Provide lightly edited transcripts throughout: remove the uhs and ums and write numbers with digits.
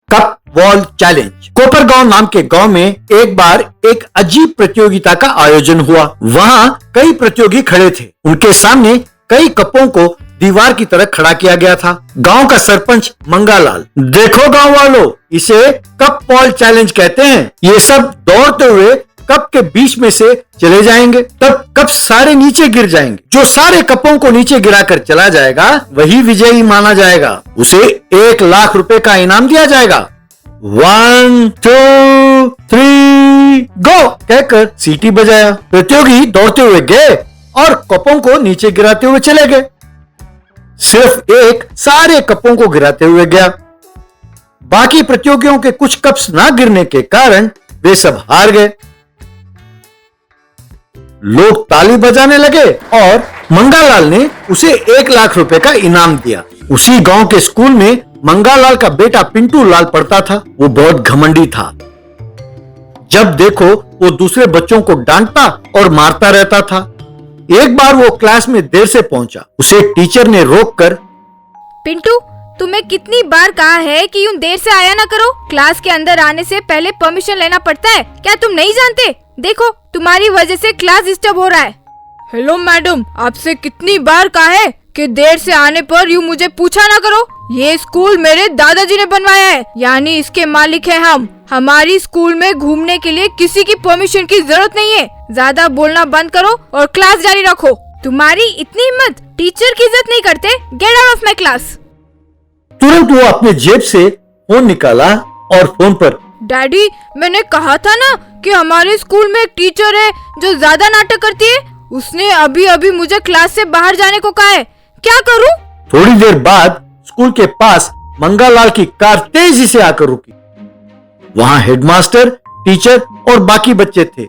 Cup wall challenge. Kopargaon नाम के गांव में एक बार एक अजीब प्रतियोगिता का आयोजन हुआ। वहां कई प्रतियोगी खड़े थे। उनके सामने कई कपों को दीवार की तरह खड़ा किया गया था। गांव का सरपंच मंगालाल, देखो गांव वालों, इसे कप वॉल चैलेंज कहते हैं। ये सब दौड़ते हुए कप के बीच में से चले जाएंगे, तब कप सारे नीचे गिर जाएंगे। जो सारे कपों को नीचे गिराकर चला जाएगा वही विजयी माना जाएगा। उसे 1 लाख रुपए का इनाम दिया जाएगा। 1 2 3 गो कहकर सीटी बजाया। प्रतियोगी दौड़ते हुए गए और कपों को नीचे गिराते हुए चले गए। सिर्फ एक सारे कपों को गिराते हुए गया। बाकी प्रतियोगियों के कुछ कप्स ना गिरने के कारण वे सब हार गए। लोग ताली बजाने लगे और मंगालाल ने उसे 1 लाख रुपए का इनाम दिया। उसी गांव के स्कूल में मंगालाल का बेटा पिंटू लाल पढ़ता था। वो बहुत घमंडी था। जब देखो वो दूसरे बच्चों को डांटता और मारता रहता था। एक बार वो क्लास में देर से पहुंचा। उसे टीचर ने रोककर, पिंटू, तुम्हें कितनी बार कहा है कि यूं देर से आया ना करो। क्लास के अंदर आने से पहले परमिशन लेना पड़ता है। क्या तुम नहीं जानते? देखो, तुम्हारी वजह से क्लास डिस्टर्ब हो रहा है। हेलो मैडम, आपसे कितनी बार कहा है कि देर से आने पर यूं मुझे पूछा ना करो। ये स्कूल मेरे दादाजी ने बनवाया है, यानी इसके मालिक हैं हम। हमारी स्कूल में घूमने के लिए किसी की परमिशन की जरूरत नहीं है। ज्यादा बोलना बंद करो और क्लास जारी रखो। तुम्हारी इतनी हिम्मत, टीचर की इज्जत नहीं करते। Get out of my class. तुरंत वो अपने जेब से फोन निकाला और फोन पर, डैडी, मैंने कहा था ना कि हमारे स्कूल में एक टीचर है जो ज्यादा नाटक करती है। उसने अभी अभी मुझे क्लास से बाहर जाने को कहा है। क्या करूं? थोड़ी देर बाद स्कूल के पास मंगालाल की कार तेजी से आकर रुकी। वहां हेडमास्टर, टीचर और बाकी बच्चे थे।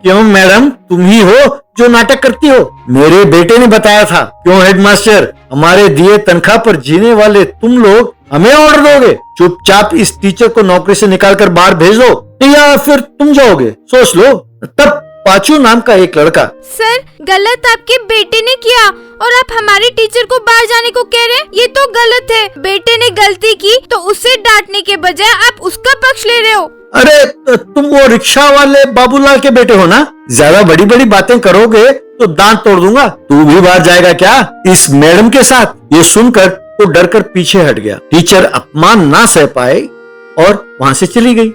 क्यों मैडम, तुम ही हो जो नाटक करती हो? मेरे बेटे ने बताया था। क्यों हेडमास्टर, हमारे दिए तनख्वाह पर जीने वाले तुम लोग हमें ऑर्डर दोगे? चुपचाप इस टीचर को नौकरी से निकालकर बाहर भेज दो या फिर तुम जाओगे, सोच लो। तब पाचू नाम का एक लड़का, सर, गलत आपके बेटे ने किया और आप हमारे टीचर को बाहर जाने को कह रहे हैं। ये तो गलत है। बेटे ने गलती की तो उसे डांटने के बजाय आप उसका पक्ष ले रहे हो। अरे तुम वो रिक्शा वाले बाबूलाल के बेटे हो ना? ज्यादा बड़ी बड़ी बातें करोगे तो दांत तोड़ दूंगा। तू भी बाहर जाएगा क्या इस मैडम के साथ? ये सुनकर वो डरकर पीछे हट गया। टीचर अपमान ना सह पाए और वहां से चली गई।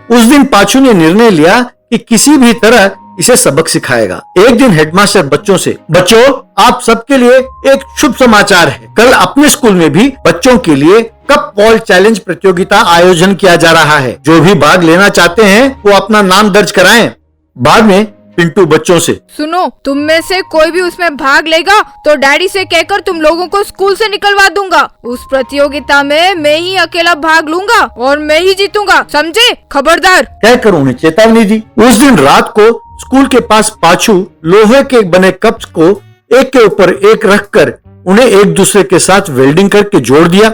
उस दिन पाचू ने निर्णय लिया कि किसी भी तरह इसे सबक सिखाएगा। एक दिन हेडमास्टर बच्चों से, बच्चों, आप सबके लिए एक शुभ समाचार है। कल अपने स्कूल में भी बच्चों के लिए कप वॉल चैलेंज प्रतियोगिता आयोजन किया जा रहा है। जो भी भाग लेना चाहते हैं वो अपना नाम दर्ज कराएं। बाद में पिंटू बच्चों से, सुनो, तुम में से कोई भी उसमें भाग लेगा तो डैडी से कहकर तुम लोगों को स्कूल से निकलवा दूंगा। उस प्रतियोगिता में मैं ही अकेला भाग लूंगा और मैं ही जीतूंगा, समझे? खबरदार। कहकर उन्हें चेतावनी दी। उस दिन रात को स्कूल के पास पाचू लोहे के बने कप्स को एक के ऊपर एक रखकर उन्हें एक दूसरे के साथ वेल्डिंग करके जोड़ दिया।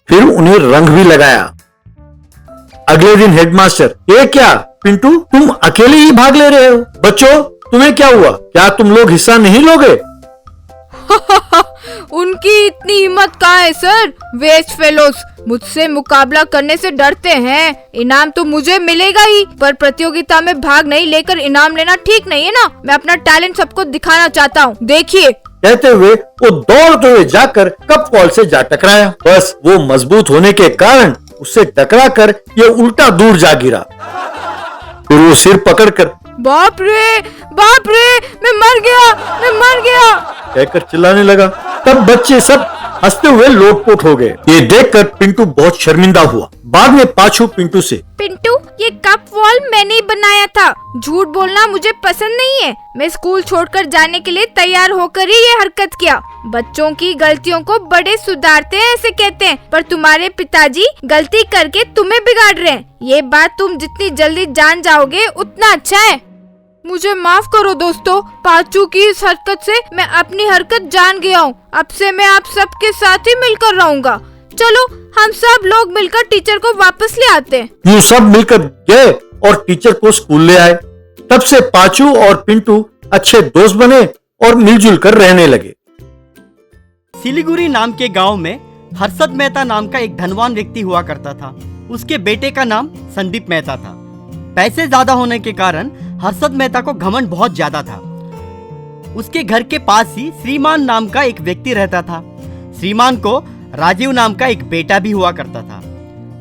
फिर उन्हें रंग भी लगाया। अगले दिन हेडमास्टर, ये क्या पिंटू, तुम अकेले ही भाग ले रहे हो? बच्चों, तुम्हें क्या हुआ? क्या तुम लोग हिस्सा नहीं लोगे? उनकी इतनी हिम्मत कहाँ है सर? वेस्ट फेलोस, मुझसे मुकाबला करने से डरते हैं। इनाम तो मुझे मिलेगा ही, पर प्रतियोगिता में भाग नहीं लेकर इनाम लेना ठीक नहीं है ना। मैं अपना टैलेंट सबको दिखाना चाहता हूँ, देखिए। कहते हुए वो दौड़ते हुए जाकर कप वॉल से जा टकराया। बस वो मजबूत होने के कारण उससे टकरा कर ये उल्टा दूर जा गिरा। फिर वो सिर पकड़कर, बाप रे, बाप रे, मैं मर गया, मैं मर गया कहकर चिल्लाने लगा। तब बच्चे सब हंसते हुए लोटपोट हो गए। ये देखकर पिंटू बहुत शर्मिंदा हुआ। बाद में पाचू पिंटू से, पिंटू, ये कप वॉल मैंने ही बनाया था। झूठ बोलना मुझे पसंद नहीं है। मैं स्कूल छोड़कर जाने के लिए तैयार होकर ही ये हरकत किया। बच्चों की गलतियों को बड़े सुधारते हैं ऐसे कहते हैं, पर तुम्हारे पिताजी गलती करके तुम्हें बिगाड़ रहे हैं। ये बात तुम जितनी जल्दी जान जाओगे उतना अच्छा है। मुझे माफ करो दोस्तों, पाचू की इस हरकत से मैं अपनी हरकत जान गया हूँ। अब से मैं आप सबके साथ ही मिलकर रहूंगा। चलो हम सब लोग मिलकर टीचर को वापस ले आते हैं। यूं सब मिलकर गए और टीचर को स्कूल ले आए। तब से पाचू और पिंटू अच्छे दोस्त बने और मिलजुल कर रहने लगे। सिलीगुड़ी नाम के गांव में हर्षद मेहता नाम का एक धनवान व्यक्ति हुआ करता था। उसके बेटे का नाम संदीप मेहता था। पैसे ज्यादा होने के कारण हर्षद मेहता को घमंड बहुत ज्यादा था। उसके घर के पास ही श्रीमान नाम का एक व्यक्ति रहता था। श्रीमान को राजीव नाम का एक बेटा भी हुआ करता था।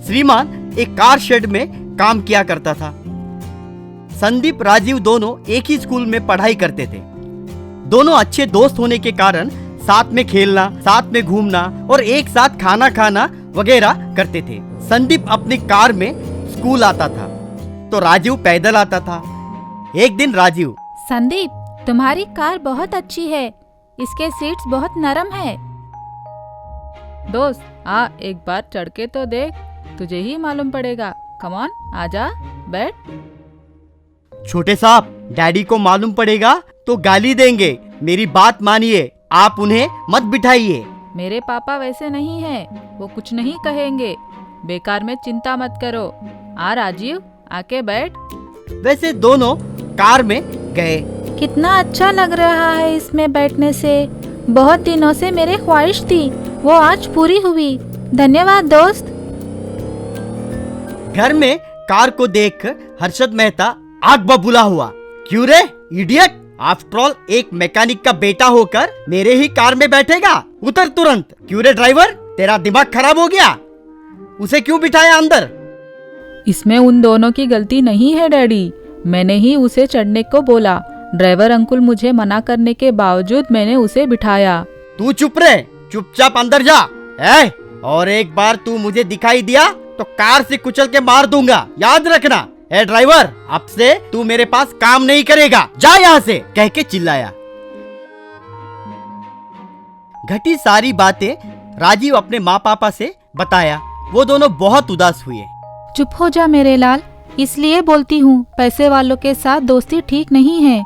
श्रीमान एक कार शेड में काम किया करता था। संदीप राजीव दोनों एक ही स्कूल में पढ़ाई करते थे। दोनों अच्छे दोस्त होने के कारण साथ में खेलना, साथ में घूमना और एक साथ खाना खाना वगैरह करते थे। संदीप अपनी कार में स्कूल आता था तो राजीव पैदल आता था। एक दिन राजीव, संदीप, तुम्हारी कार बहुत अच्छी है, इसके सीट्स बहुत नरम है। दोस्त, आ एक बार चढ़ के तो देख, तुझे ही मालूम पड़ेगा। कम ऑन, आजा, बैठ। छोटे साहब, डैडी को मालूम पड़ेगा तो गाली देंगे। मेरी बात मानिए, आप उन्हें मत बिठाइए। मेरे पापा वैसे नहीं है, वो कुछ नहीं कहेंगे। बेकार में चिंता मत करो। आ राजीव, आके बैठ। वैसे दोनों कार में गए। कितना अच्छा लग रहा है इसमें बैठने से। बहुत दिनों से मेरी ख्वाहिश थी, वो आज पूरी हुई। धन्यवाद दोस्त। घर में कार को देखकर हर्षद मेहता आग बबूला हुआ। क्यों रे इडियट, आफ्टर ऑल एक मैकेनिक का बेटा होकर मेरे ही कार में बैठेगा? उतर तुरंत। क्यों रे ड्राइवर, तेरा दिमाग खराब हो गया? उसे क्यों बिठाया अंदर? इसमें उन दोनों की गलती नहीं है डैडी, मैंने ही उसे चढ़ने को बोला। ड्राइवर अंकुल मुझे मना करने के बावजूद मैंने उसे बिठाया। तू चुप रहे, चुपचाप अंदर जा। और एक बार तू मुझे दिखाई दिया तो कार से कुचल के मार दूंगा, याद रखना। ड्राइवर, अब से तू मेरे पास काम नहीं करेगा, जा यहाँ से, कह के चिल्लाया। घटी सारी बातें राजीव अपने माँ पापा से बताया। वो दोनों बहुत उदास हुए। चुप हो जा मेरे लाल, इसलिए बोलती हूँ, पैसे वालों के साथ दोस्ती ठीक नहीं है।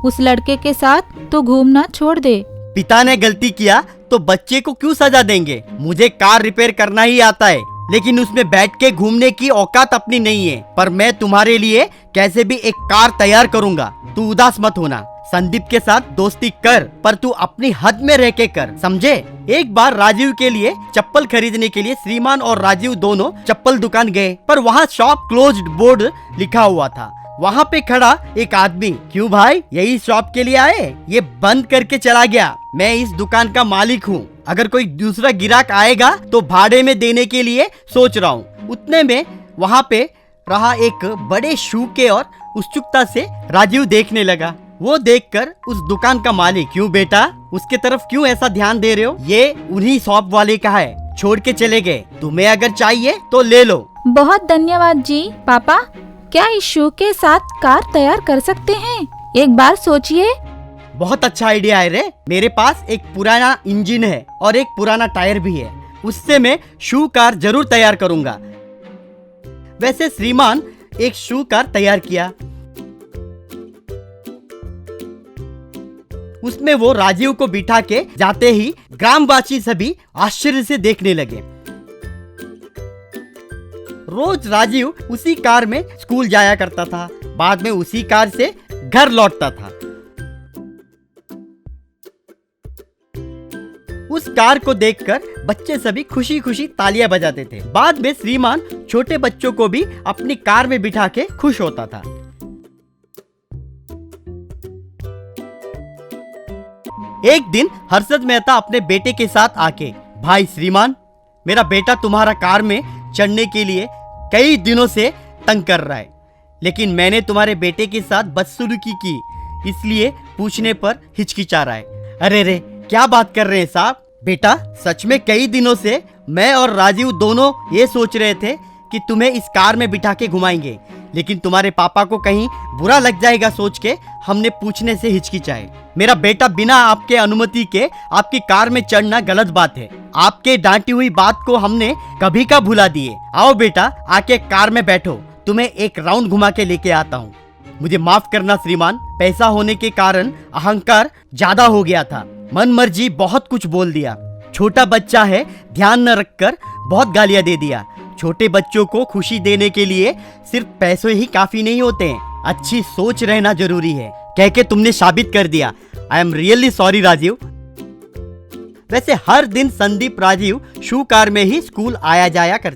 उस लड़के के साथ तो घूमना छोड़ दे। पिता ने गलती किया तो बच्चे को क्यों सजा देंगे? मुझे कार रिपेयर करना ही आता है, लेकिन उसमें बैठ के घूमने की औकात अपनी नहीं है। पर मैं तुम्हारे लिए कैसे भी एक कार तैयार करूंगा, तू उदास मत होना। संदीप के साथ दोस्ती कर, पर तू अपनी हद में रह के कर, समझे? एक बार राजीव के लिए चप्पल खरीदने के लिए श्रीमान और राजीव दोनों चप्पल दुकान गए, पर वहाँ शॉप क्लोज्ड बोर्ड लिखा हुआ था। वहाँ पे खड़ा एक आदमी, क्यों भाई, यही शॉप के लिए आए? ये बंद करके चला गया। मैं इस दुकान का मालिक हूँ, अगर कोई दूसरा ग्राहक आएगा तो भाड़े में देने के लिए सोच रहा हूँ। उतने में वहाँ पे रहा एक बड़े शू के और उत्सुकता से राजीव देखने लगा। वो देखकर उस दुकान का मालिक, क्यों बेटा, उसके तरफ क्यों ऐसा ध्यान दे रहे हो? ये उन्हीं शॉप वाले का है, छोड़ के चले गए। तुम्हें अगर चाहिए तो ले लो। बहुत धन्यवाद जी। पापा, क्या इस शू के साथ कार तैयार कर सकते हैं? एक बार सोचिए। बहुत अच्छा आइडिया है रे। मेरे पास एक पुराना इंजन है और एक पुराना टायर भी है, उससे मैं शू कार जरूर तैयार करूंगा। वैसे श्रीमान एक शू कार तैयार किया। उसमें वो राजीव को बिठा के जाते ही ग्रामवासी सभी आश्चर्य से देखने लगे। रोज राजीव उसी कार में स्कूल जाया करता था, बाद में उसी कार से घर लौटता था। उस कार को देखकर बच्चे सभी खुशी खुशी तालियां बजाते थे। बाद में श्रीमान छोटे बच्चों को भी अपनी कार में बिठा के खुश होता था। एक दिन हर्षद मेहता अपने बेटे के साथ आके, भाई श्रीमान, मेरा बेटा तुम्हारा कार में चढ़ने के लिए कई दिनों से तंग कर रहा है, लेकिन मैंने तुम्हारे बेटे के साथ बदसलूकी की, इसलिए पूछने पर हिचकिचा रहा है। अरे रे, क्या बात कर रहे हैं साहब? बेटा, सच में कई दिनों से मैं और राजीव दोनों ये सोच रहे थे कि तुम्हें इस कार में बिठा के घुमाएंगे, लेकिन तुम्हारे पापा को कहीं बुरा लग जाएगा सोच के हमने पूछने से हिचकिचाए। मेरा बेटा, बिना आपके अनुमति के आपकी कार में चढ़ना गलत बात है। आपके डांटी हुई बात को हमने कभी का भुला दिए। आओ बेटा, आके कार में बैठो, तुम्हें एक राउंड घुमा के लेके आता हूँ। मुझे माफ करना श्रीमान, पैसा होने के कारण अहंकार ज्यादा हो गया था, मन मर्जी बहुत कुछ बोल दिया। छोटा बच्चा है, ध्यान न रखकर बहुत गालियां दे दिया। छोटे बच्चों को खुशी देने के लिए सिर्फ पैसे ही काफी नहीं होते हैं, अच्छी सोच रहना जरूरी है, कह के तुमने साबित कर दिया। I am really sorry Rajeev. वैसे हर दिन संदीप राजीव शू कार में ही स्कूल आया जाया करते।